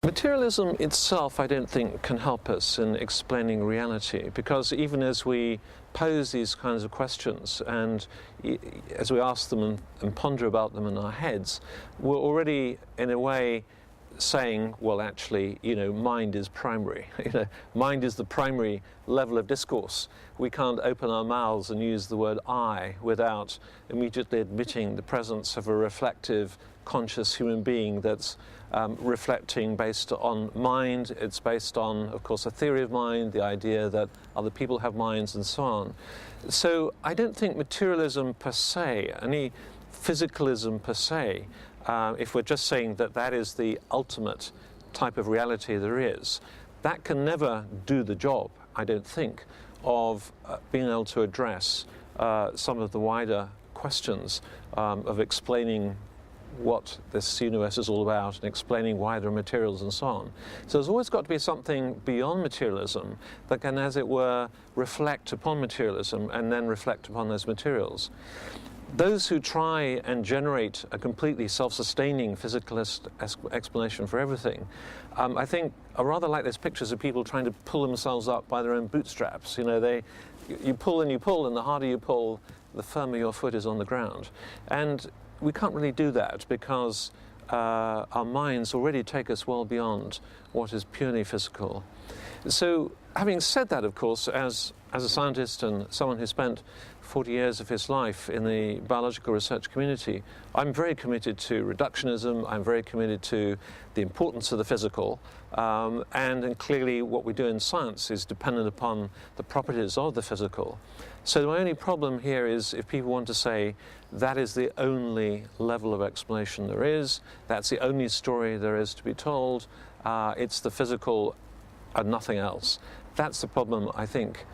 Materialism itself, I don't think, can help us in explaining reality, because even as we pose these kinds of questions and as we ask them and ponder about them in our heads, we're already, in a way, saying, well, actually, mind is primary. Mind is the primary level of discourse. We can't open our mouths and use the word I without immediately admitting the presence of a reflective, conscious human being that's reflecting based on mind. It's based on, of course, a theory of mind, the idea that other people have minds, and so on. So I don't think materialism per se, any physicalism per se, if we're just saying that that is the ultimate type of reality there is, that can never do the job, I don't think, of being able to address some of the wider questions of explaining what this universe is all about and explaining why there are materials and so on. So there's always got to be something beyond materialism that can, as it were, reflect upon materialism and then reflect upon those materials. Those who try and generate a completely self-sustaining physicalist explanation for everything, I think are rather like those pictures of people trying to pull themselves up by their own bootstraps. You pull, and the harder you pull, the firmer your foot is on the ground. And we can't really do that because our minds already take us well beyond what is purely physical. So, having said that, of course, as a scientist and someone who spent 40 years of his life in the biological research community, I'm very committed to reductionism. I'm very committed to the importance of the physical, and clearly what we do in science is dependent upon the properties of the physical. So my only problem here is if people want to say that is the only level of explanation there is, that's the only story there is to be told, it's the physical and nothing else. That's the problem, I think,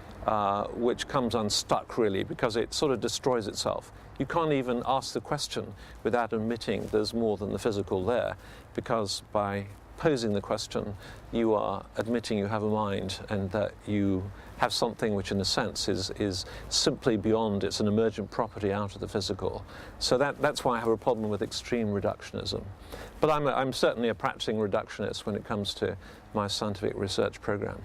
which comes unstuck, really, because it sort of destroys itself. You can't even ask the question without admitting there's more than the physical there, because by posing the question, you are admitting you have a mind and that you have something which, in a sense, is simply beyond, it's an emergent property out of the physical. So that's why I have a problem with extreme reductionism. But I'm certainly a practicing reductionist when it comes to my scientific research program.